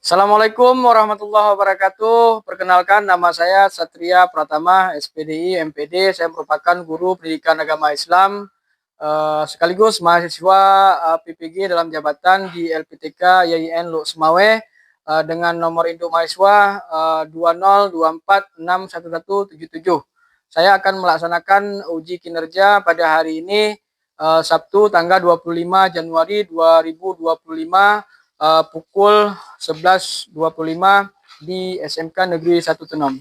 Assalamualaikum warahmatullahi wabarakatuh. Perkenalkan, nama saya Satria Pratama, SPDI, MPD. Saya merupakan guru pendidikan agama Islam sekaligus mahasiswa PPG dalam jabatan di LPTK YIN Luk Semawe dengan nomor induk mahasiswa 2024611177. Saya akan melaksanakan uji kinerja pada hari ini Sabtu tanggal 25 Januari 2025 pukul 11.25 di SMK Negeri 1 Tenom.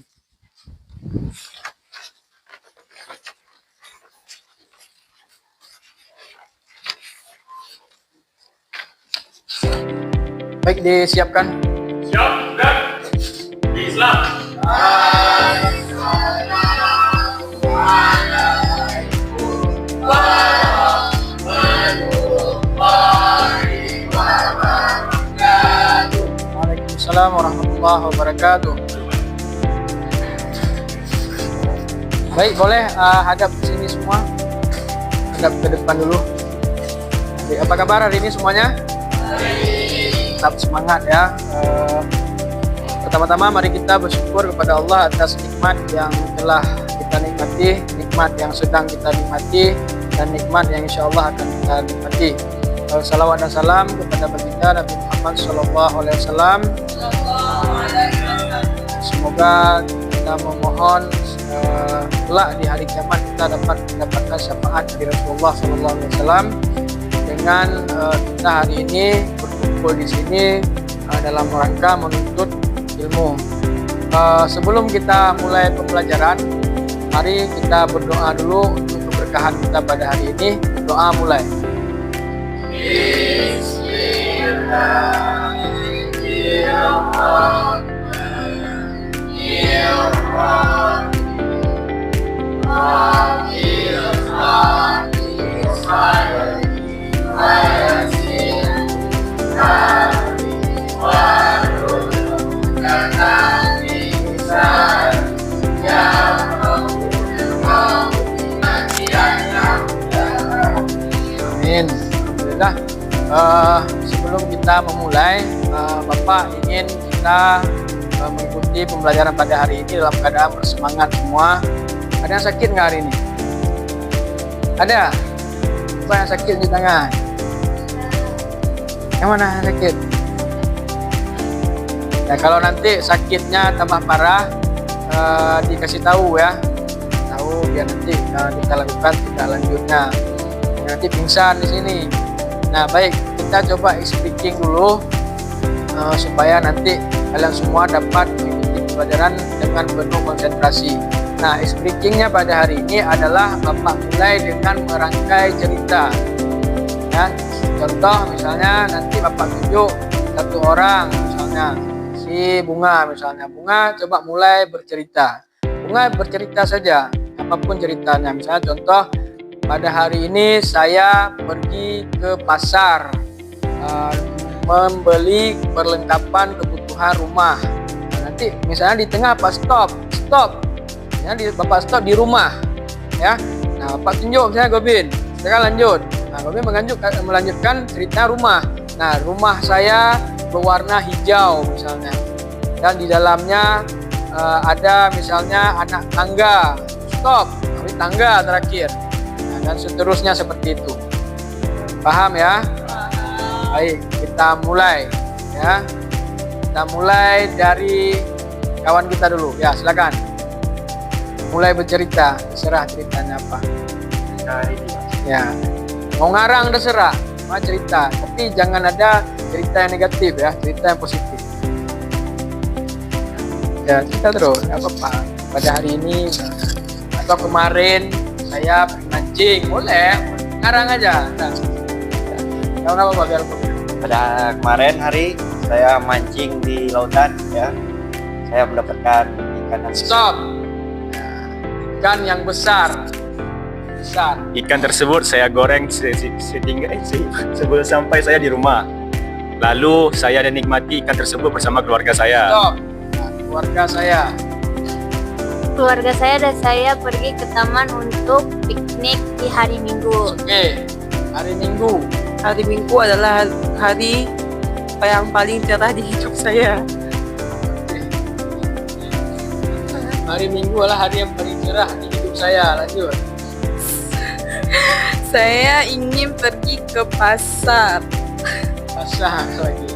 Baik, disiapkan. Siap, dan Islam. Waalaikumsalam warahmatullahi wabarakatuh. Baik, boleh hadap ke sini semua. Hadap ke depan dulu. Baik, apa kabar hari ini semuanya? Tetap semangat ya. Pertama-tama mari kita bersyukur kepada Allah atas nikmat yang telah kita nikmati, nikmat yang sedang kita nikmati, dan nikmat yang insya Allah akan kita nikmati. Salawat dan salam kepada baginda Nabi Muhammad SAW. Semoga kita memohon kelak di hari kiamat kita dapat mendapatkan syafaat dari Rasulullah SAW dengan kita hari ini berkumpul di sini dalam rangka menuntut ilmu. Sebelum kita mulai pembelajaran, mari kita berdoa dulu untuk keberkahan kita pada hari ini. Doa mulai. Amin. Alhamdulillah. Sebelum kita memulai, Bapak ingin kita mengikuti pembelajaran pada hari ini dalam keadaan bersemangat semua. Ada yang sakit nggak hari ini? Ada? Apa yang sakit di tangan? Yang mana yang sakit? Ya, kalau nanti sakitnya tambah parah, dikasih tahu ya. Tahu biar nanti kita lakukan tindak lanjutnya. Nanti pingsan di sini. Nah, baik, kita coba speaking dulu supaya nanti kalian semua dapat mengikuti pelajaran dengan penuh konsentrasi. Nah, speakingnya pada hari ini adalah Bapak mulai dengan merangkai cerita. Ya, contoh misalnya nanti Bapak tunjuk satu orang, misalnya si Bunga misalnya. Bunga coba mulai bercerita. Bunga bercerita saja, apapun ceritanya. Misalnya contoh, pada hari ini saya pergi ke pasar membeli perlengkapan kebutuhan rumah. Nah, nanti misalnya di tengah apa stop. Ya, Bapak stop di rumah. Ya. Nah, Bapak tunjuk misalnya Gobin. Sekarang lanjut. Nah, Gobin melanjutkan cerita rumah. Nah, rumah saya berwarna hijau misalnya. Dan di dalamnya ada misalnya anak tangga. Stop. Di tangga terakhir. Dan seterusnya seperti itu. Paham ya? Baik, kita mulai ya. Kita mulai dari kawan kita dulu. Ya, silakan. Mulai bercerita, terserah ceritanya apa. Ya. Mau ngarang terserah, mau cerita, tapi jangan ada cerita yang negatif ya, cerita yang positif. Ya, cerita terus, enggak apa-apa. Pada hari ini atau kemarin saya mancing, boleh, ngarang aja. Nah, apa biar pada kemarin hari saya mancing di lautan ya, saya mendapatkan ikan yang stop. Nah, ikan yang besar. Ikan tersebut saya goreng sebelum sampai saya di rumah. Lalu saya menikmati ikan tersebut bersama keluarga saya. Stop. Nah, keluarga saya. Keluarga saya dan saya pergi ke taman untuk piknik di hari Minggu. Oke, hari Minggu. Hari Minggu adalah hari yang paling cerah di hidup saya. Hari Minggu adalah hari yang paling cerah di hidup saya. Lanjut. Saya ingin pergi ke pasar. Pasar lagi.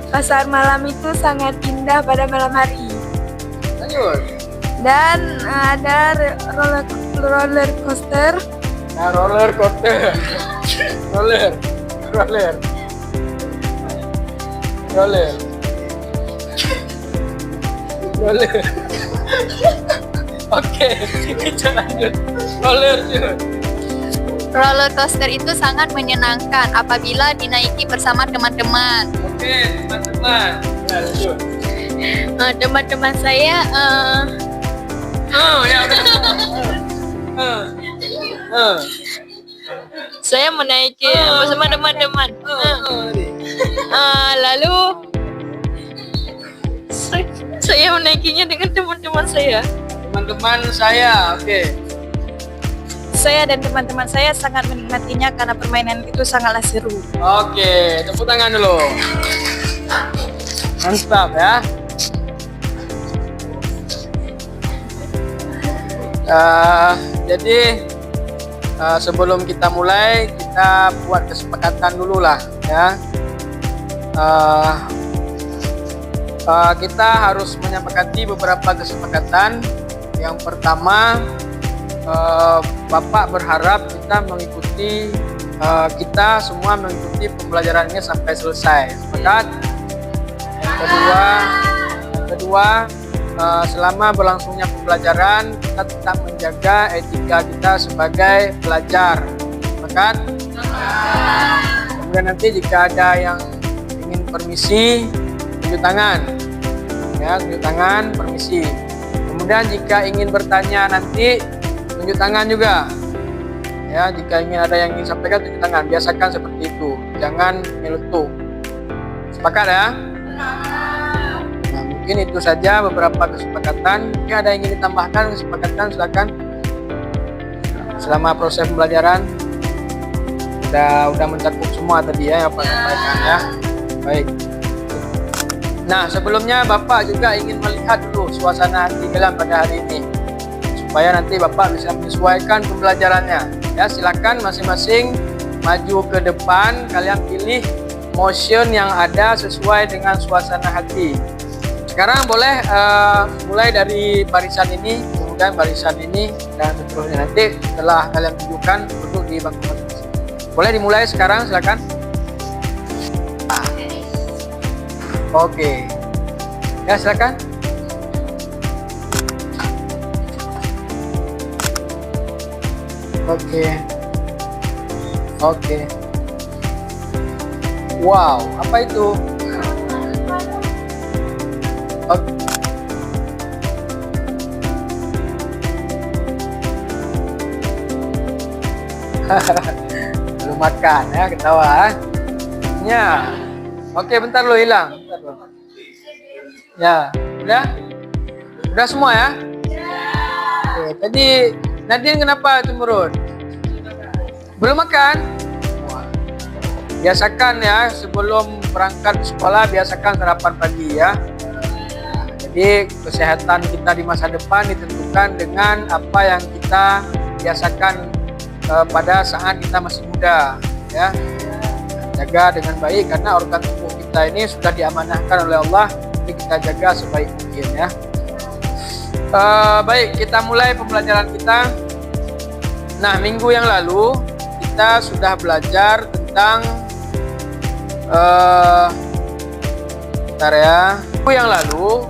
Pasar malam itu sangat indah pada malam hari. Lanjut. Dan ada roller coaster. Nah, roller coaster. roller. Roller. Roller. Roller. Oke, kita lanjut. Roller Jun. Roller coaster itu sangat menyenangkan apabila dinaiki bersama teman-teman. Oke, teman-teman. Nah, lanjut. Teman-teman saya Ya udah. saya menaiki bersama teman-teman. Lalu saya menaikinya dengan teman-teman saya. Teman-teman saya, oke. Saya dan teman-teman saya sangat menikmatinya karena permainan itu sangatlah seru. Oke, tepuk tangan dulu. Mantap ya. Jadi sebelum kita mulai, kita buat kesepakatan dulu lah ya. Kita harus menyepakati beberapa kesepakatan. Yang pertama, Bapak berharap kita mengikuti, kita semua mengikuti pembelajarannya sampai selesai. Sepakat? Yang kedua, selama berlangsungnya pembelajaran, kita tetap menjaga etika kita sebagai pelajar. Sepakat? Kemudian nanti jika ada yang ingin permisi, tunjuk tangan. Ya, tunjuk tangan, permisi. Kemudian jika ingin bertanya nanti, tunjuk tangan juga. Ya, jika ingin ada yang ingin sampaikan, tunjuk tangan. Biasakan seperti itu. Jangan nyeletuk. Sepakat ya? Nah, mungkin itu saja beberapa kesepakatan. Jika ada yang ingin ditambahkan kesepakatan, silakan. Selama proses pembelajaran udah mencakup semua tadi ya yang Bapak sampaikan ya. Baik. Nah, sebelumnya Bapak juga ingin melihat dulu suasana hati kalian pada hari ini, supaya nanti Bapak bisa menyesuaikan pembelajarannya. Ya, silakan masing-masing maju ke depan, kalian pilih motion yang ada sesuai dengan suasana hati. Sekarang boleh mulai dari barisan ini, kemudian barisan ini, dan seterusnya. Nanti setelah kalian tunjukkan duduk di bangku masing-masing. Boleh dimulai sekarang, silakan. Oke. Ya, silakan. Oke. Wow, apa itu? Oke. Belum makan ya, ketawa. Ya. Oke, bentar lo hilang. Ya, udah semua ya? Oke, tadi Nadine kenapa cemberut? Belum makan? Biasakan ya, sebelum berangkat ke sekolah, biasakan sarapan pagi ya. Jadi kesehatan kita di masa depan ditentukan dengan apa yang kita biasakan pada saat kita masih muda ya. Jaga dengan baik karena organ tubuh kita ini sudah diamanahkan oleh Allah, jadi kita jaga sebaik mungkin ya. Baik, kita mulai pembelajaran kita. Nah, minggu yang lalu kita sudah belajar tentang bentar ya. Minggu yang lalu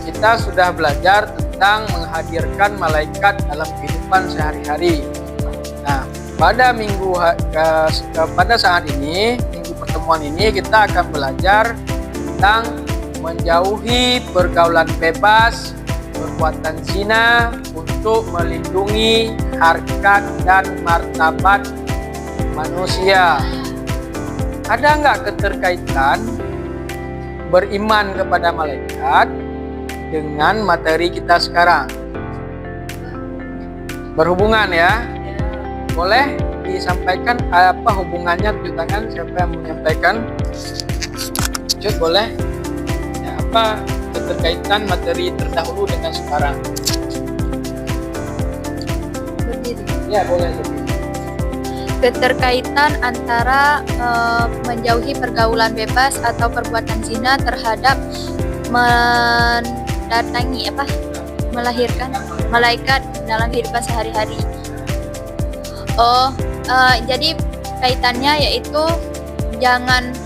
kita sudah belajar tentang menghadirkan malaikat dalam kehidupan sehari-hari. Nah, pada saat ini, minggu pertemuan ini kita akan belajar tentang menjauhi pergaulan bebas, perbuatan zina untuk melindungi harkat dan martabat manusia. Ada nggak keterkaitan beriman kepada malaikat dengan materi kita sekarang? Berhubungan ya? Boleh disampaikan apa hubungannya? Tunjuk tangan siapa yang menyampaikan. lanjut boleh. Ya, apa keterkaitan materi terdahulu dengan sekarang? Berdiri. Ya boleh lebih. Keterkaitan antara menjauhi pergaulan bebas atau perbuatan zina terhadap mendatangi melahirkan malaikat dalam kehidupan sehari-hari. Jadi kaitannya yaitu jangan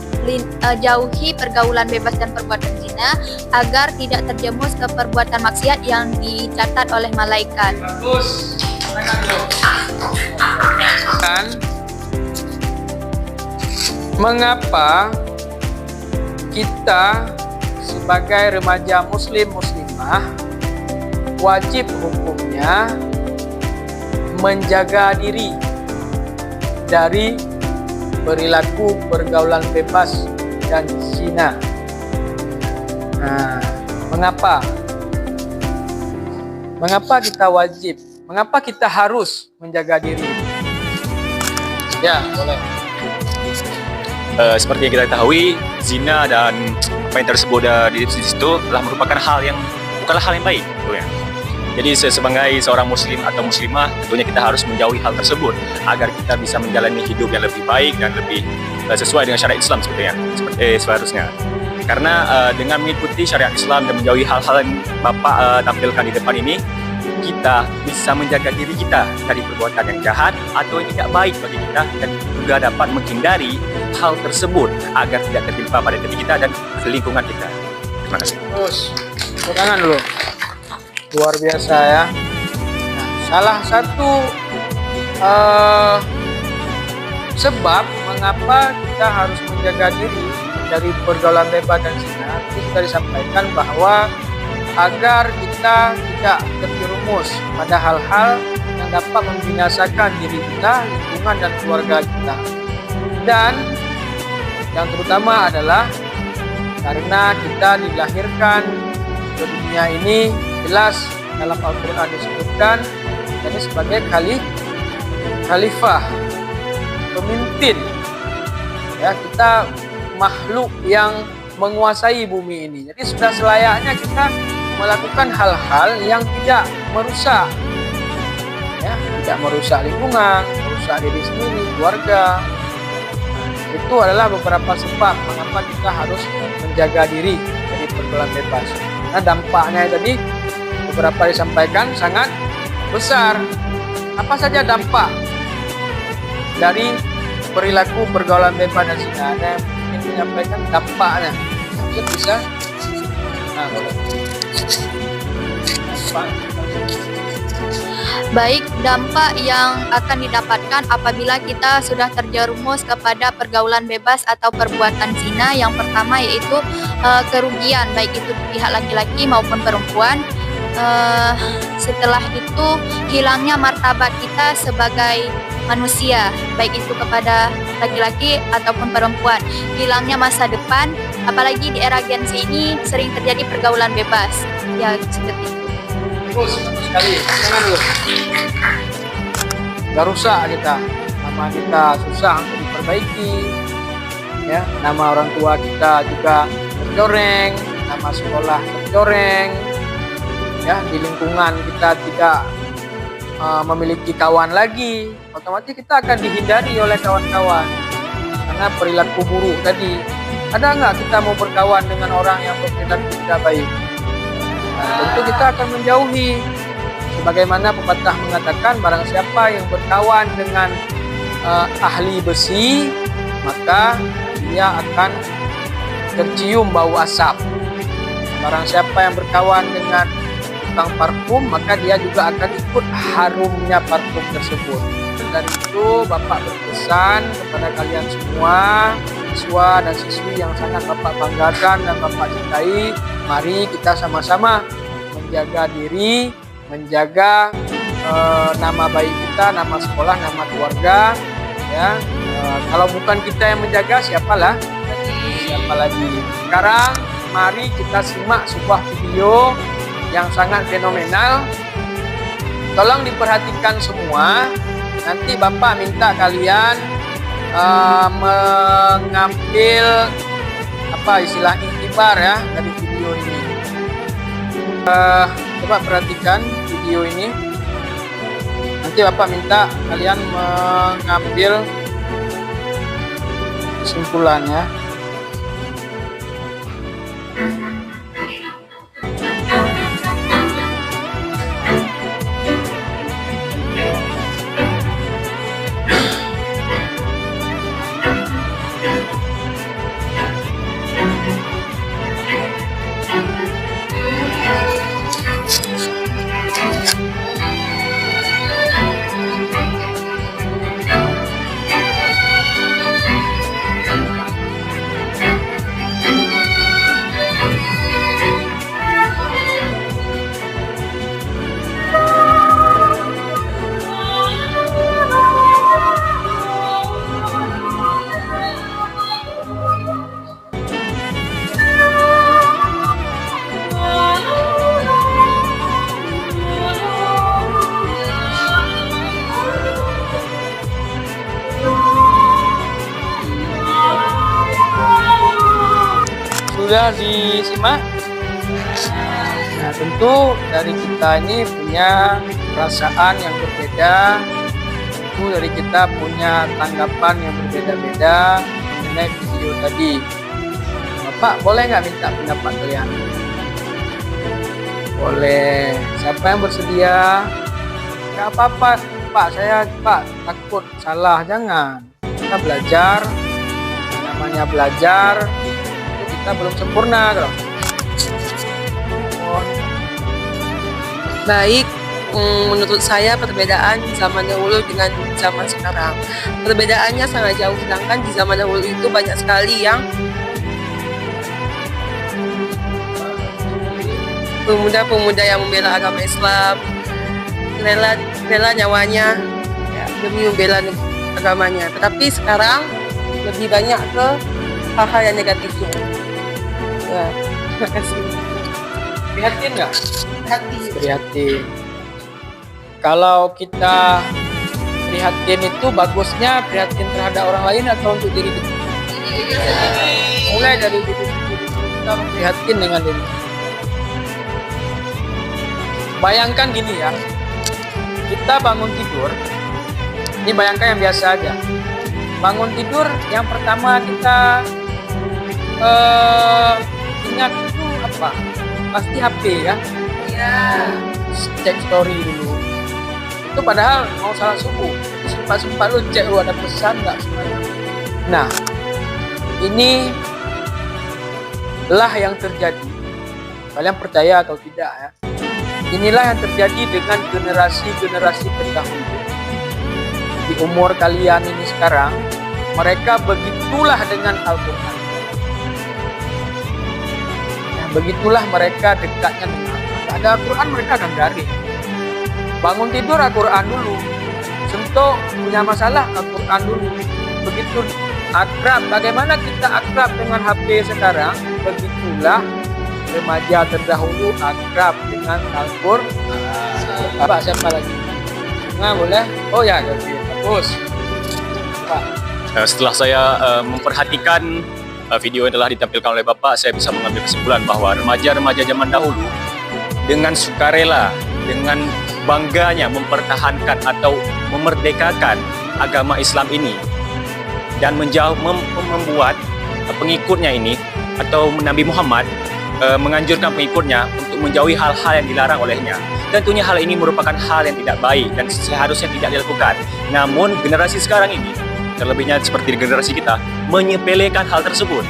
jauhi pergaulan bebas dan perbuatan zina agar tidak terjerumus ke perbuatan maksiat yang dicatat oleh malaikat. Bagus. Kan mengapa kita sebagai remaja muslimah wajib hukumnya menjaga diri dari perilaku pergaulan bebas dan zina. Nah, mengapa? Mengapa kita wajib? Mengapa kita harus menjaga diri? Ya, boleh. Seperti yang kita ketahui, zina dan apa yang tersebut di situ telah merupakan bukanlah hal yang baik, gitu ya. Jadi sebagai seorang muslim atau muslimah, tentunya kita harus menjauhi hal tersebut agar kita bisa menjalani hidup yang lebih baik dan lebih sesuai dengan syariat Islam seperti seharusnya. Karena dengan mengikuti syariat Islam dan menjauhi hal-hal yang Bapak tampilkan di depan ini, kita bisa menjaga diri kita dari perbuatan yang jahat atau yang tidak baik bagi kita, dan juga dapat menghindari hal tersebut agar tidak tertimpa pada diri kita dan lingkungan kita. Terima kasih. Terus, tepuk tangan dulu. Luar biasa ya. Nah, salah satu sebab mengapa kita harus menjaga diri dari pergaulan bebas dan zina, itu sudah disampaikan bahwa agar kita tidak terjerumus pada hal-hal yang dapat membinasakan diri kita, lingkungan dan keluarga kita. Dan yang terutama adalah karena kita dilahirkan ke dunia ini, jelas dalam Al-Quran disebutkan ini sebagai khalifah, pemimpin. Ya, kita makhluk yang menguasai bumi ini. Jadi sudah selayaknya kita melakukan hal-hal yang tidak merusak, ya, tidak merusak lingkungan, merusak diri sendiri, keluarga. Itu adalah beberapa sebab mengapa kita harus menjaga diri dari pergaulan bebas. Nah, dampaknya tadi beberapa disampaikan sangat besar. Apa saja dampak dari perilaku pergaulan bebas dan zina? Ada yang ingin menyampaikan dampaknya? Mungkin bisa. Nah, boleh. Baik, dampak yang akan didapatkan apabila kita sudah terjerumus kepada pergaulan bebas atau perbuatan zina, yang pertama yaitu kerugian, baik itu pihak laki-laki maupun perempuan. Setelah itu hilangnya martabat kita sebagai manusia, baik itu kepada laki-laki ataupun perempuan. Hilangnya masa depan, apalagi di era Gen Z ini sering terjadi pergaulan bebas. Ya, seperti itu. Terus, sekali, jangan dulu. Gak rusak kita, nama kita susah untuk diperbaiki, ya, nama orang tua kita juga tercoreng, nama sekolah tercoreng, ya, di lingkungan kita tidak memiliki kawan lagi, otomatis kita akan dihindari oleh kawan-kawan karena perilaku buruk tadi. Ada nggak kita mau berkawan dengan orang yang berperilaku tidak baik? Nah, tentu kita akan menjauhi. Sebagaimana pepatah mengatakan, barang siapa yang berkawan dengan ahli besi, maka dia akan tercium bau asap. Barang siapa yang berkawan dengan tukang parfum, maka dia juga akan ikut harumnya parfum tersebut. Dari itu Bapak berpesan kepada kalian semua, siswa dan siswi yang sangat Bapak banggakan dan Bapak cintai, mari kita sama-sama menjaga diri, menjaga nama baik kita, nama sekolah, nama keluarga, ya. Kalau bukan kita yang menjaga, siapa lagi? Sekarang mari kita simak sebuah video yang sangat fenomenal. Tolong diperhatikan semua. Nanti Bapak minta kalian mengambil apa istilah iktibar ya dari video ini. Coba perhatikan video ini. Nanti Bapak minta kalian mengambil kesimpulannya. Sudah disimak? Nah, tentu dari kita ini punya perasaan yang berbeda. Tentu dari kita punya tanggapan yang berbeda-beda mengenai video tadi. Bapak boleh nggak minta pendapat kalian? Boleh. Siapa yang bersedia? Nggak apa-apa, Pak. Saya takut salah. Jangan. Kita belajar. Namanya belajar. Kita belum sempurna, kalau. Baik, menurut saya perbedaan zaman dahulu dengan zaman sekarang. Perbedaannya sangat jauh, sedangkan di zaman dahulu itu banyak sekali yang pemuda-pemuda yang membela agama Islam, rela nyawanya ya, demi membela agamanya. Tetapi sekarang lebih banyak ke hal-hal yang negatifnya. Ya, terima kasih. Prihatin nggak? Hati. Prihatin. Kalau kita prihatin itu bagusnya prihatin terhadap orang lain atau untuk diri kita? Mulai dari diri kita prihatin dengan diri. Bayangkan gini ya, kita bangun tidur. Ini bayangkan yang biasa aja. Bangun tidur, yang pertama kita ingat itu apa? Pasti HP ya. Iya. Cek story dulu. Itu padahal mau salat subuh. Sempat lu cek lu ada pesan nggak semuanya. Nah, ini lah yang terjadi. Kalian percaya atau tidak ya? Inilah yang terjadi dengan generasi-generasi terdahulu. Di umur kalian ini sekarang, mereka begitulah dengan Al-Quran. Begitulah mereka dekatnya dengan Allah. Ada Al-Quran mereka akan garing. Bangun tidur Al-Quran dulu. Sentuh punya masalah Al-Quran dulu. Begitu akrab. Bagaimana kita akrab dengan HP sekarang? Begitulah remaja terdahulu akrab dengan Al-Quran. Pak siapa lagi? Nah boleh? Oh ya, hapus. Pak. Setelah saya memperhatikan video yang telah ditampilkan oleh Bapak, saya bisa mengambil kesimpulan bahwa remaja-remaja zaman dahulu dengan sukarela, dengan bangganya mempertahankan atau memerdekakan agama Islam ini dan membuat pengikutnya ini atau Nabi Muhammad menganjurkan pengikutnya untuk menjauhi hal-hal yang dilarang olehnya. Tentunya hal ini merupakan hal yang tidak baik dan seharusnya tidak dilakukan. Namun generasi sekarang ini, terlebihnya seperti generasi kita, menyepelekan hal tersebut.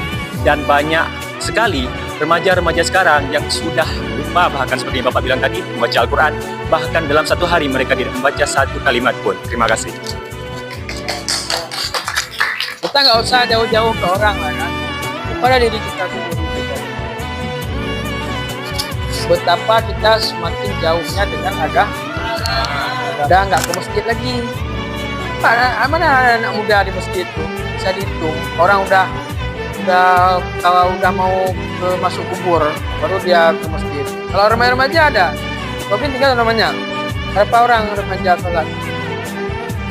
Dan banyak sekali remaja-remaja sekarang yang sudah lupa, bahkan seperti yang Bapak bilang tadi, membaca Al-Quran. Bahkan dalam satu hari mereka tidak membaca satu kalimat pun. Terima kasih. Kita nggak usah jauh-jauh ke orang lah kan. Kepada diri kita sendiri. Betapa kita semakin jauhnya dengan agama. Udah nggak ke masjid lagi. Mana anak muda di masjid itu bisa dihitung. Orang kalau udah mau masuk kubur baru dia ke masjid. Kalau remaja ada. Robin tinggal namanya. Berapa orang remaja sholat?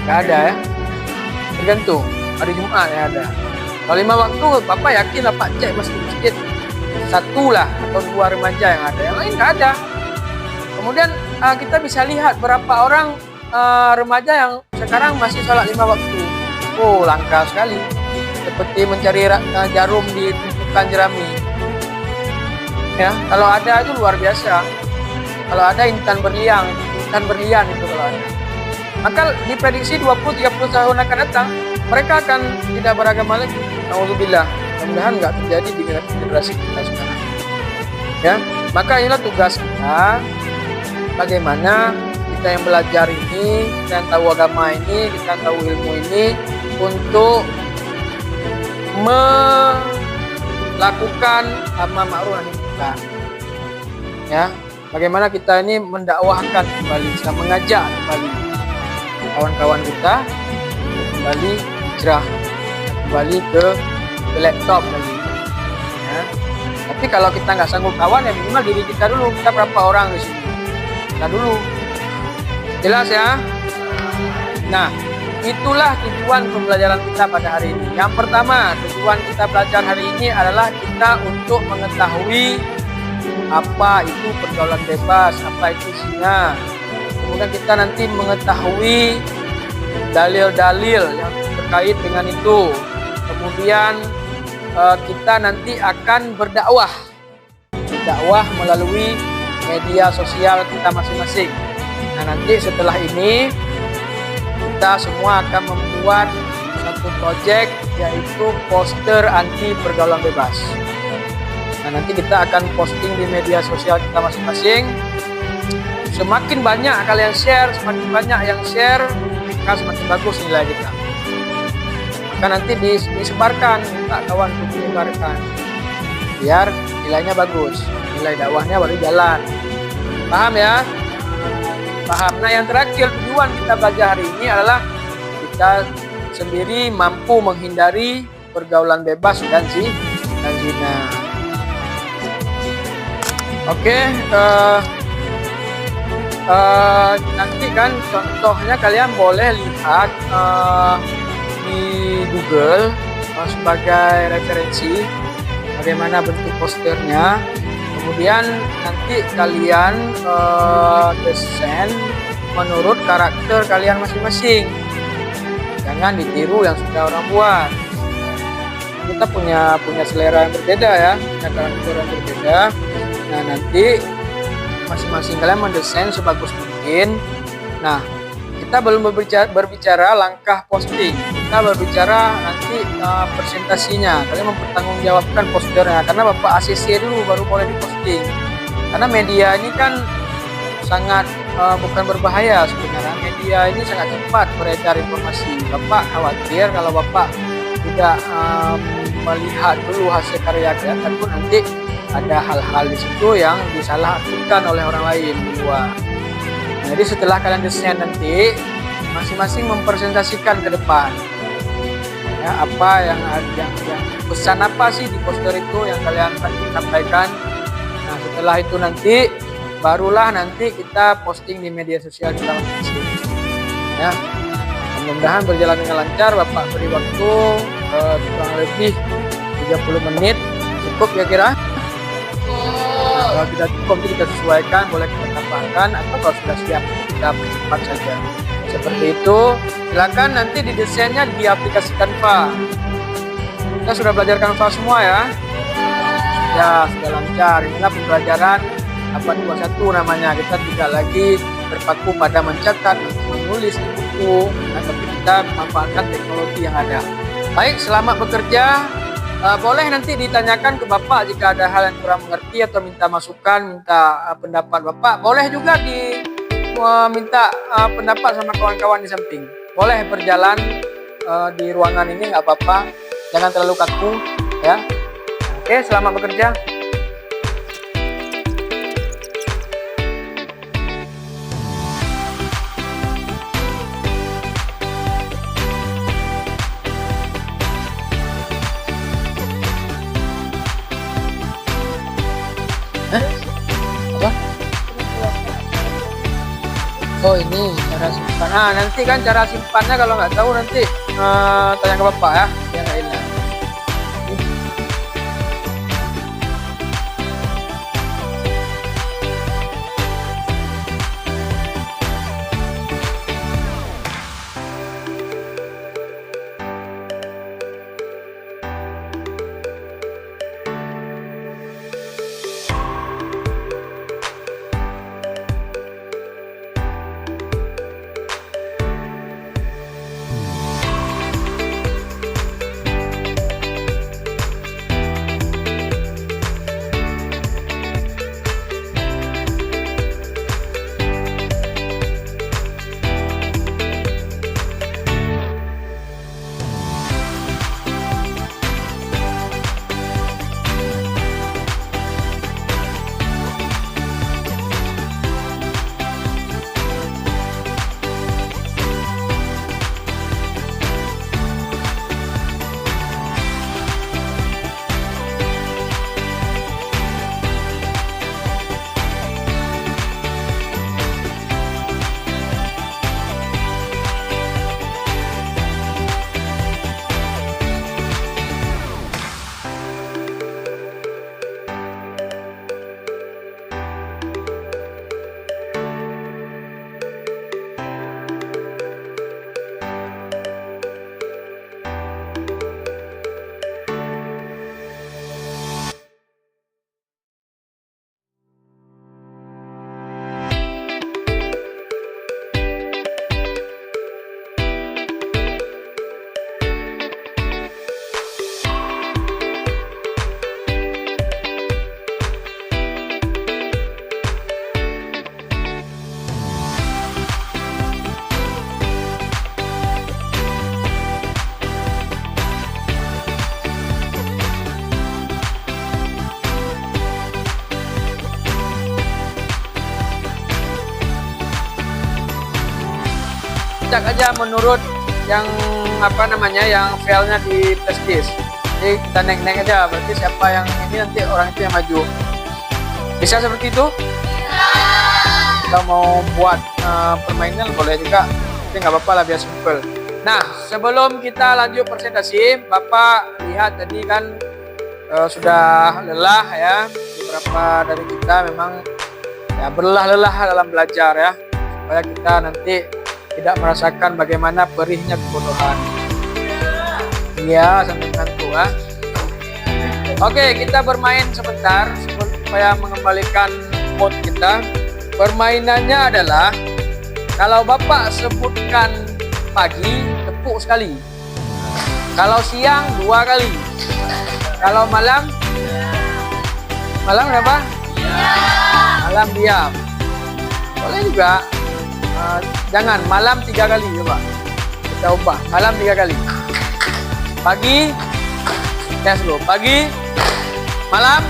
Nggak ada ya. Tergantung. Hari Jumat ya ada. Kalau 5 waktu, Bapak yakin Bapak cek masjid-masjid 1 lah atau 2 remaja yang ada, yang lain nggak ada. Kemudian kita bisa lihat berapa orang remaja yang sekarang masih sholat 5 waktu. Oh, langka sekali. Seperti mencari jarum di tumpukan jerami. Ya, kalau ada itu luar biasa. Kalau ada intan berlian itu kalau ada. Maka diprediksi 20-30 tahun akan datang, mereka akan tidak beragama lagi. Alhamdulillah, mudah-mudahan nggak terjadi di generasi kita sekarang. Ya, maka inilah tugas kita. Bagaimana kita yang belajar ini, kita yang tahu agama ini, kita yang tahu ilmu ini, untuk melakukan amar ma'ruf nahi munkar. Ya, bagaimana kita ini mendakwahkan kembali, kita mengajak kembali kawan-kawan kita kembali hijrah, kembali ke laptop lagi. Ya. Tapi kalau kita nggak sanggup kawan, ya minimal diri kita dulu. Kita berapa orang di sini? Kita dulu. Jelas ya? Nah, itulah tujuan pembelajaran kita pada hari ini. Yang pertama, tujuan kita belajar hari ini adalah kita untuk mengetahui apa itu pergaulan bebas, apa itu zina. Kemudian kita nanti mengetahui dalil-dalil yang terkait dengan itu. Kemudian kita nanti akan berdakwah melalui media sosial kita masing-masing. Nah, nanti setelah ini kita semua akan membuat satu proyek, yaitu poster anti pergaulan bebas. Nah, nanti kita akan posting di media sosial kita masing-masing. Semakin banyak kalian share, semakin banyak yang share, maka semakin bagus nilai kita. Maka nanti disebarkan, minta kawan untuk menyebarkan, biar nilainya bagus, nilai dakwahnya baru jalan. Paham ya? Paham. Nah, yang terakhir, tujuan kita belajar hari ini adalah kita sendiri mampu menghindari pergaulan bebas dan zina. Oke, nanti kan contohnya kalian boleh lihat di Google sebagai referensi bagaimana bentuk posternya. Kemudian nanti kalian desain menurut karakter kalian masing-masing. Jangan ditiru yang sudah orang buat. Kita punya selera yang berbeda ya, punya karakter yang berbeda. Nah, nanti masing-masing kalian mendesain sebagus mungkin. Nah, kita belum berbicara langkah posting. Kita berbicara nanti presentasinya. Kalian mempertanggungjawabkan posternya, karena Bapak ACC dulu baru boleh diposting. Karena media ini kan sangat bukan berbahaya sebenarnya. Media ini sangat cepat beredar informasi. Bapak khawatir kalau Bapak tidak melihat dulu hasil karya kalian, takut nanti ada hal-hal di situ yang disalahartikan oleh orang lain di luar. Nah, jadi setelah kalian desain nanti, masing-masing mempresentasikan ke depan. Ya, apa yang pesan apa sih di poster itu yang kalian sampaikan. Nah, setelah itu nanti barulah nanti kita posting di media sosial kita masing-masing. Ya, mudah-mudahan berjalan dengan lancar. Bapak beri waktu kurang lebih 30 menit, cukup ya kira? Kalau tidak cukup kita sesuaikan, boleh kita tambahkan, atau kalau sudah siap kita percepat saja. Seperti itu. Silakan nanti didesainnya di aplikasi Canva. Kita sudah belajar Canva semua ya? Ya, sudah lancar. Inilah pembelajaran abad 21 namanya. Kita tidak lagi berpaku pada mencatat, menulis di buku, tapi kita memanfaatkan teknologi yang ada. Baik, selamat bekerja. Boleh nanti ditanyakan ke Bapak jika ada hal yang kurang mengerti atau minta masukan, minta pendapat Bapak. Boleh juga minta pendapat sama kawan-kawan di samping. Boleh berjalan di ruangan ini, nggak apa-apa. Jangan terlalu kaku, ya. Oke, selamat bekerja. Apa? Oh, ini cara simpan. Nanti kan cara simpannya kalau nggak tahu nanti tanya ke Bapak ya. Yang lainnya. cek aja menurut yang yang filenya di flash disk. Jadi kita naik aja, berarti siapa yang ini nanti orang itu yang maju. Bisa seperti itu? Kita mau buat permainan boleh juga, tapi nggak apa-apa lah, biar simple. Nah, sebelum kita lanjut presentasi, Bapak lihat tadi kan sudah lelah ya. Beberapa dari kita memang ya berlelah dalam belajar ya, supaya kita nanti tidak merasakan bagaimana perihnya kebodohan. Iya, sampai ngantuk ya. Oke, kita bermain sebentar supaya mengembalikan mood kita. Permainannya adalah kalau Bapak sebutkan pagi, tepuk sekali. Kalau siang, 2 kali. Kalau malam apa? Malam diam. Boleh juga. Jangan, malam 3 kali coba. Kita ubah, malam 3 kali. Pagi, tes dulu. Pagi, malam,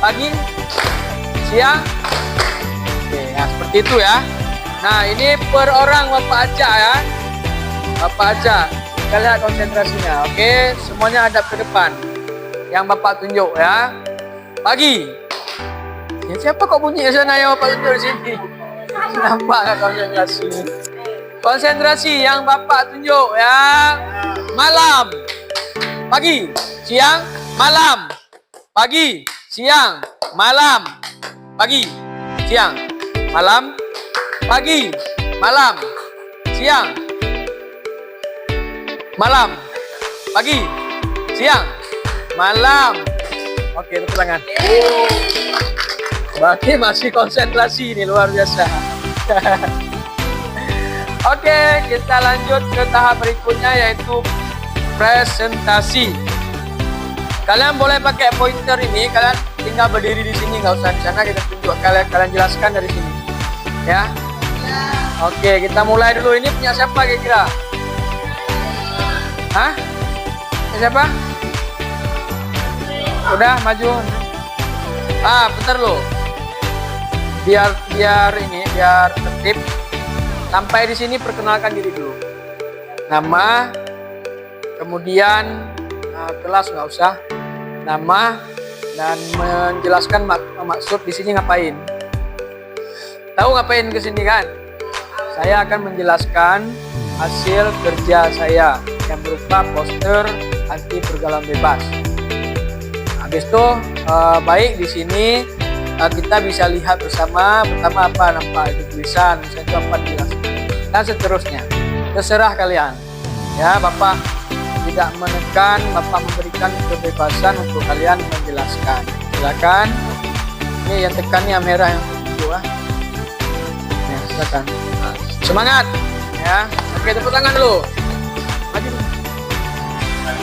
pagi, siang. Oke, ya seperti itu ya. Nah, ini per orang Bapak acak ya. Bapak acak. Kita lihat konsentrasinya. Oke, semuanya hadap ke depan. Yang Bapak tunjuk ya. Pagi. Ya, siapa kok bunyi di sana yang Bapak tunjuk di sini? Nampak nggak konsentrasi? Konsentrasi yang Bapak tunjuk ya. Malam, pagi, siang, malam, pagi, siang, malam, pagi, siang, malam, pagi, malam, siang, malam, pagi, siang, malam. Oke, tepuk tangan. Berarti masih konsentrasi ini, luar biasa. Oke, kita lanjut ke tahap berikutnya, yaitu presentasi. Kalian boleh pakai pointer ini, kalian tinggal berdiri di sini, nggak usah di sana, kita tunjuk, kalian jelaskan dari sini. Ya. Oke, kita mulai dulu. Ini punya siapa kira-kira? Hah? Punya siapa? Udah maju. Bentar lo. Biar tertib. Sampai di sini perkenalkan diri dulu. Nama, kemudian kelas nggak usah. Nama dan menjelaskan maksud di sini ngapain. Tahu ngapain ke sini kan? Saya akan menjelaskan hasil kerja saya yang berupa poster anti pergaulan bebas. Habis itu baik di sini kita bisa lihat bersama pertama apa nampak itu tulisan, misalnya apa dijelaskan dan seterusnya. Terserah kalian. Ya, Bapak tidak menekan, Bapak memberikan kebebasan untuk kalian menjelaskan. Silakan. Ini yang tekan yang merah yang tujuh ya, silakan. Semangat. Ya. Oke, tepuk tangan dulu. Maju.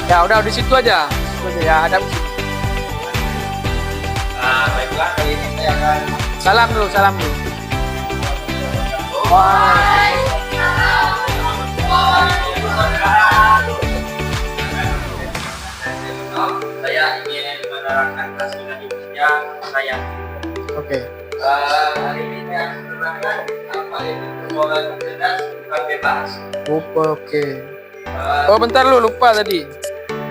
Ya, udah di situ aja. Situ aja ya, hadap situ. Baiklah, kali ini saya akan Salam dulu. saya ingin menerangkan hasil dari kerja saya. Oke. Hari ini saya akan menerangkan apa itu pergaulan cerdas bukan bebas. Oke. Oh, bentar lu, lupa tadi.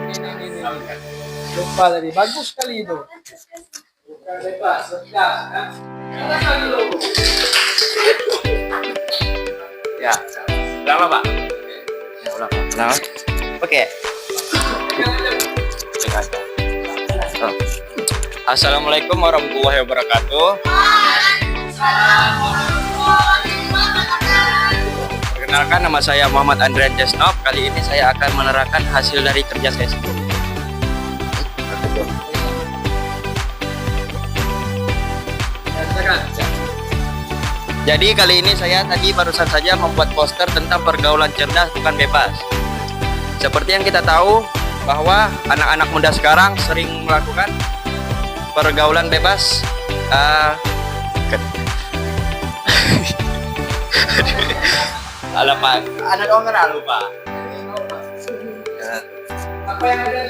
Ini. Lupa tadi. Bagus sekali itu. Bukan bebas, cerdas, kan? Silakan dulu. Ya, ulang Pak. Ya, ulang. Oke. Assalamualaikum warahmatullahi wabarakatuh. Perkenalkan, nama saya Muhammad Andrian Jesnov. Kali ini saya akan menerangkan hasil dari kerja saya sendiri. Jadi kali ini saya barusan saja membuat poster tentang pergaulan cerdas bukan bebas. Seperti yang kita tahu bahwa anak-anak muda sekarang sering melakukan pergaulan bebas. Pak, anak orang lupa. Apa yang ada?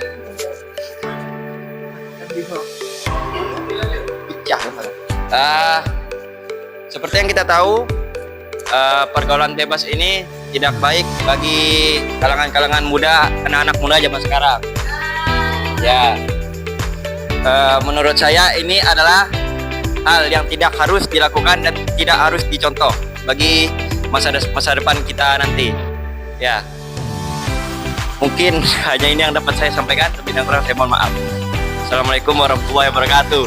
Seperti yang kita tahu, pergaulan bebas ini tidak baik bagi kalangan-kalangan muda, anak-anak muda zaman sekarang. Ya, menurut saya ini adalah hal yang tidak harus dilakukan dan tidak harus dicontoh bagi masa depan kita nanti. Ya, mungkin hanya ini yang dapat saya sampaikan. Lebih dan kurang saya mohon maaf. Assalamualaikum warahmatullahi wabarakatuh.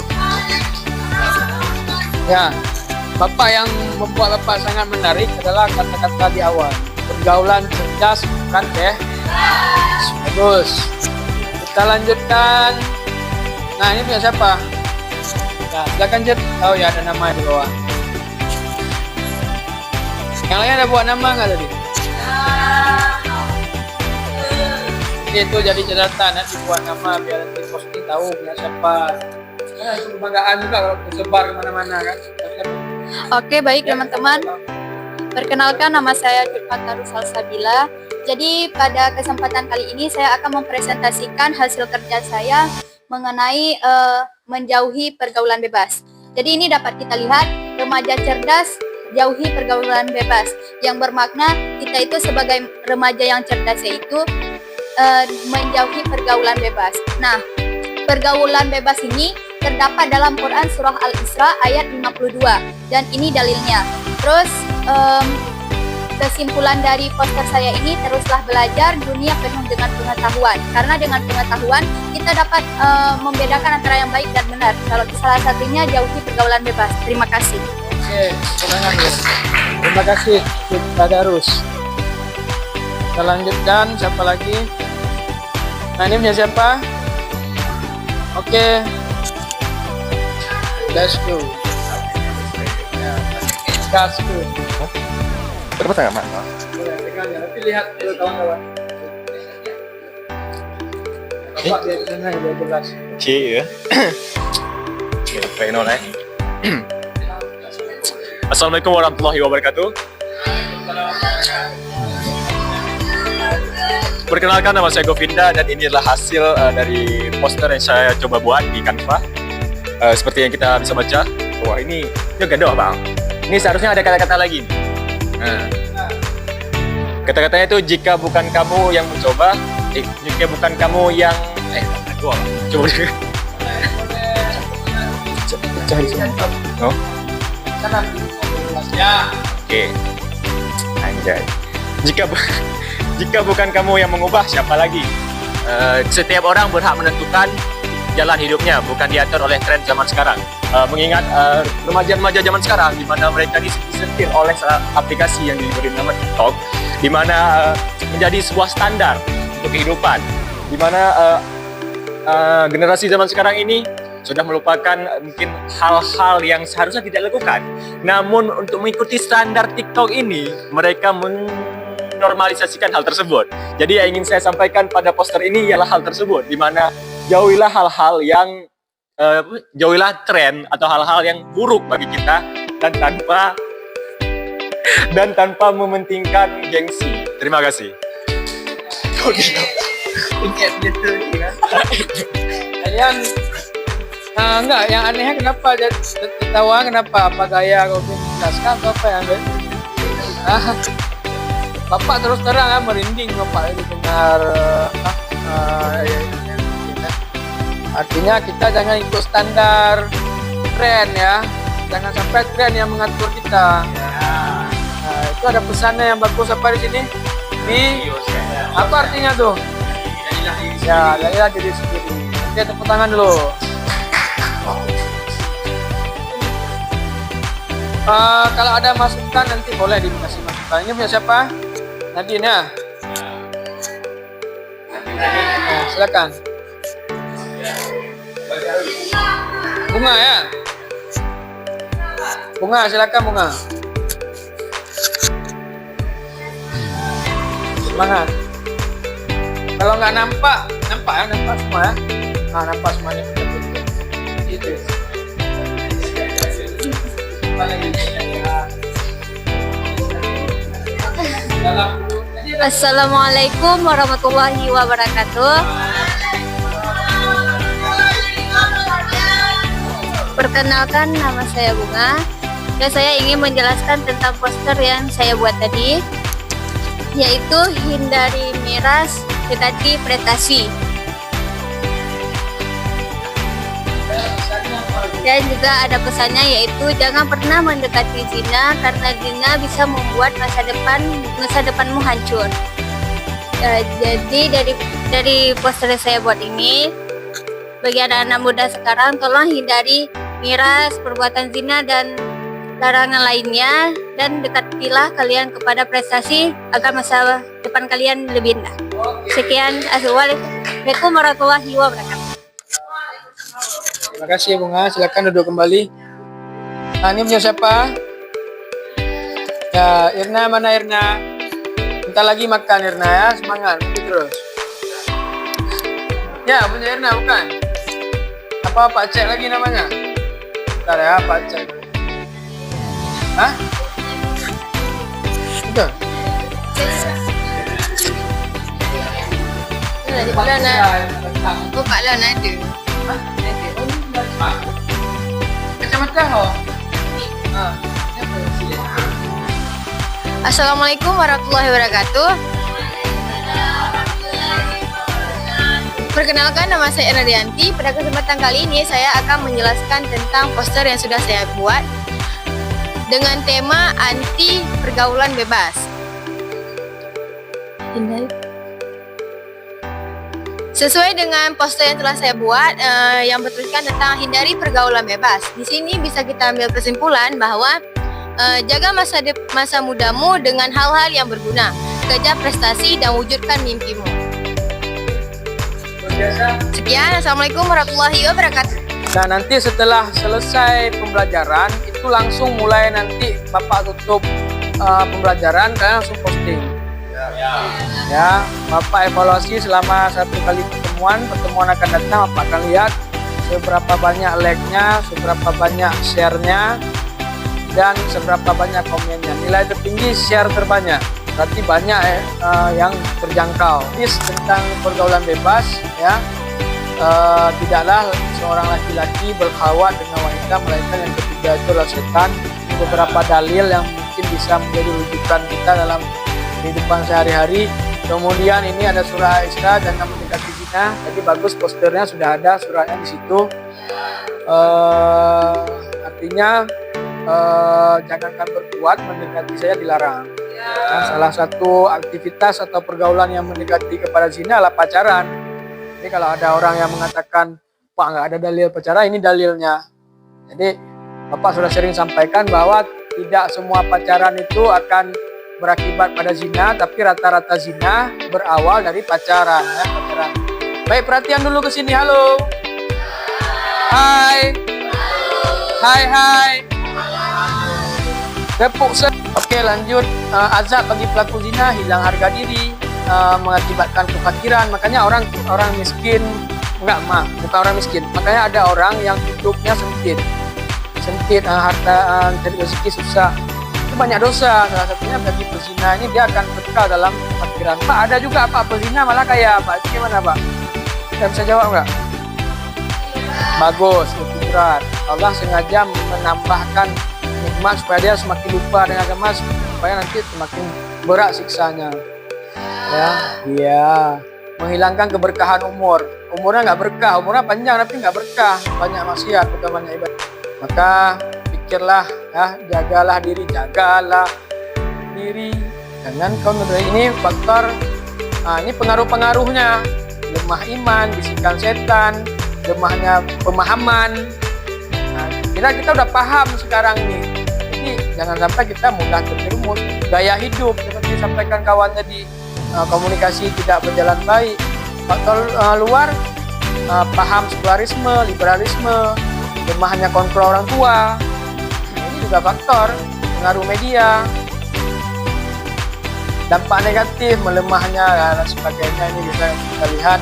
Ya, Bapak yang membuat Bapak sangat menarik adalah kata-kata di awal. Pergaulan cerdas bukan teh. Bagus. Kita lanjutkan. Nah, ini punya siapa? Nah, silakan Jet. Oh ya, ada nama di bawah. Yang lain ada buat nama nggak tadi? Itu jadi catatan, nanti buat nama biar nanti posting tahu punya siapa. Karena itu kebanggaan juga kalau tersebar kemana-mana kan. Oke, baik teman-teman. Perkenalkan, nama saya Julfata Salsabila. Jadi pada kesempatan kali ini saya akan mempresentasikan hasil kerja saya mengenai menjauhi pergaulan bebas. Jadi ini dapat kita lihat, remaja cerdas jauhi pergaulan bebas, yang bermakna kita itu sebagai remaja yang cerdas yaitu menjauhi pergaulan bebas. Nah, pergaulan bebas ini terdapat dalam Quran Surah Al-Isra ayat 52 dan ini dalilnya. Terus kesimpulan dari poster saya ini, teruslah belajar, dunia penuh dengan pengetahuan. Karena dengan pengetahuan kita dapat membedakan antara yang baik dan benar. Kalau salah satunya jauhi pergaulan bebas. Terima kasih. Oke, tenang ya. Terima kasih Tadarus. Kita lanjutkan, siapa lagi? Nah, ini punya siapa? Oke. Let's go. Let's go. Berapa tengah mana? Tapi lihat dulu kawan-kawan. Bapak dia di sana ya, 12. Cik ya. Kita nol. Assalamualaikum warahmatullahi wabarakatuh. Perkenalkan, nama saya Govinda dan ini adalah hasil dari poster yang saya coba buat di Canva. Seperti yang kita bisa baca. Wah, ini gadoh bang. Ini seharusnya ada kata-kata lagi. Nah, kata-katanya itu jika bukan kamu yang mencoba, jika bukan kamu yang coba cari sini. Oh. Sana. Ya. Oke. Anjay. Jika bukan kamu yang mengubah, siapa lagi? Setiap orang berhak menentukan jalan hidupnya, bukan diatur oleh tren zaman sekarang. Mengingat remaja-remaja zaman sekarang, di mana mereka disetir oleh aplikasi yang diberi nama TikTok, di mana menjadi sebuah standar untuk kehidupan, di mana generasi zaman sekarang ini sudah melupakan mungkin hal-hal yang seharusnya tidak dilakukan. Namun untuk mengikuti standar TikTok ini, mereka menormalisasikan hal tersebut. Jadi yang ingin saya sampaikan pada poster ini ialah hal tersebut, di mana jauhilah hal-hal yang jauhilah tren atau hal-hal yang buruk bagi kita dan tanpa mementingkan gengsi. Terima kasih. Kalian enggak, yang anehnya kenapa ketawa, kenapa? Apa gaya kau jelaskan atau apa yang Bapak terus terang ya, merinding Bapak dengar artinya kita jangan ikut standar tren ya, jangan sampai tren yang mengatur kita. Nah, itu ada pesannya yang bagus apa di sini? Apa artinya tuh? Ya, jadilah diri sendiri. Oke, tepuk tangan dulu. Kalau ada masukan nanti boleh dikasih masukan. Ini punya siapa? Nadine ya? Nah, silakan. Bunga ya? Bunga, silakan Bunga. Semangat. Kalau nggak nampak ya, nampak semua ya. Nah, nampak semuanya. Gitu. Assalamualaikum warahmatullahi wabarakatuh. Perkenalkan, nama saya Bunga. Dan saya ingin menjelaskan tentang poster yang saya buat tadi, yaitu hindari miras, dekati prestasi. Dan juga ada pesannya, yaitu jangan pernah mendekati zina karena zina bisa membuat masa depanmu hancur. Jadi dari poster yang saya buat ini, bagi anak-anak muda sekarang, tolong hindari miras, perbuatan zina dan larangan lainnya, dan dekatilah kalian kepada prestasi agar masa depan kalian lebih indah. Sekian, assalamualaikum warahmatullahi wabarakatuh. Terima kasih Bunga, silakan duduk kembali. Nah, ini punya siapa? Ya, Irna, mana Irna? Bentar lagi makan Irna ya, semangat, terus. Ya, punya Irna bukan? Apa Pak Cek lagi namanya? Bentar ya, Pak Cek. Hah? Betul? Oh, Pak Lan ada. Kacamata ho? Assalamualaikum warahmatullahi wabarakatuh. Perkenalkan, nama saya Erna Dianti. Pada kesempatan kali ini saya akan menjelaskan tentang poster yang sudah saya buat dengan tema anti pergaulan bebas. Sesuai dengan poster yang telah saya buat yang bertuliskan tentang hindari pergaulan bebas. Di sini bisa kita ambil kesimpulan bahwa jaga masa mudamu dengan hal-hal yang berguna. Kejar prestasi dan wujudkan mimpimu. Sekian, assalamualaikum warahmatullahi wabarakatuh. Nah, nanti setelah selesai pembelajaran itu langsung mulai nanti Bapak tutup pembelajaran, kalian langsung posting. Ya, Bapak evaluasi selama 1 kali pertemuan akan datang, Bapak akan lihat seberapa banyak like-nya, seberapa banyak share-nya, dan seberapa banyak komennya. Nilai tertinggi share terbanyak, berarti banyak yang terjangkau. Ini tentang pergaulan bebas ya. Tidaklah seorang laki-laki berkhawat dengan wanita, melainkan yang ketiga itu adalah setan. Beberapa dalil yang mungkin bisa menjadi rujukan kita dalam kehidupan sehari-hari. Kemudian ini ada surah Isra dan mendekati zina. Jadi bagus posternya sudah ada surahnya di situ. Artinya jangankan berbuat, mendekati saya dilarang. Nah, salah satu aktivitas atau pergaulan yang mendekati kepada zina adalah pacaran. Jadi kalau ada orang yang mengatakan, Pak nggak ada dalil pacaran, ini dalilnya. Jadi Bapak sudah sering sampaikan bahwa tidak semua pacaran itu akan berakibat pada zina, tapi rata-rata zina berawal dari pacaran. Ya, pacaran. Baik, perhatian dulu ke sini. Halo. Hai. Hai. Tepuk Oke, lanjut. Azab bagi pelaku zina, hilang harga diri, mengakibatkan kefakiran. Makanya orang miskin, bukan orang miskin. Makanya ada orang yang hidupnya sempit, harta cari rezeki susah. Itu banyak dosa. Salah satunya bagi pezina ini, dia akan kekal dalam kefakiran. Pak, ada juga Pak pezina malah kaya Pak. Itu gimana Pak? Saya bisa jawab nggak? Bagus, itu berat. Allah sengaja menambahkan nikmat supaya dia semakin lupa dengan agama, supaya nanti semakin berat siksanya. Ya, menghilangkan keberkahan umur. Umurnya nggak berkah, umurnya panjang tapi nggak berkah, banyak maksiat, bukan banyak ibadah. Maka pikirlah, ya, jagalah diri. Jangan kau menurut ini faktor, ini pengaruh-pengaruhnya, lemah iman, bisikan setan, lemahnya pemahaman. Kita udah paham sekarang nih. Jadi jangan sampai kita mudah terjerumus. Gaya hidup seperti disampaikan kawan tadi, komunikasi tidak berjalan baik. Faktor luar, paham sekularisme, liberalisme, lemahnya kontrol orang tua. Ini juga faktor pengaruh media. Dampak negatif, melemahnya dan sebagainya, ini bisa kita lihat.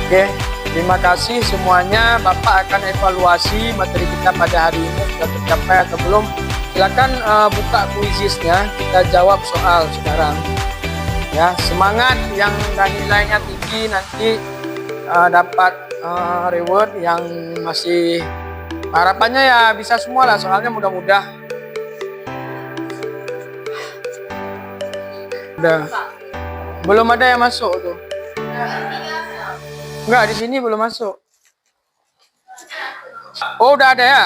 Oke. Terima kasih semuanya. Bapak akan evaluasi materi kita pada hari ini sudah tercapai atau belum. Silakan buka kuisisnya, kita jawab soal sekarang. Ya, semangat yang nilainya tinggi nanti dapat reward, yang masih Harapannya ya bisa semua lah, soalnya mudah-mudah. Udah. Belum ada yang masuk tuh. Enggak, di sini belum masuk. Oh, udah ada ya?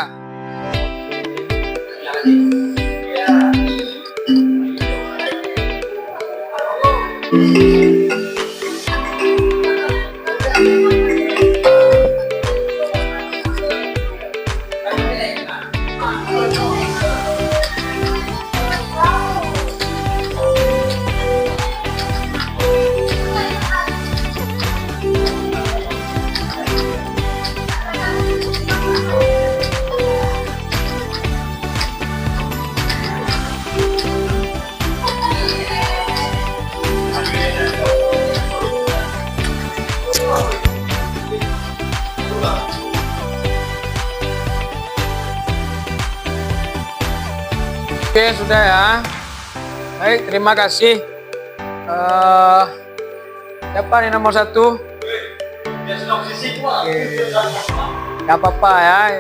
Oke, sudah ya. Baik, terima kasih. Siapa nih nomor 1? Oke. Gak apa-apa ya.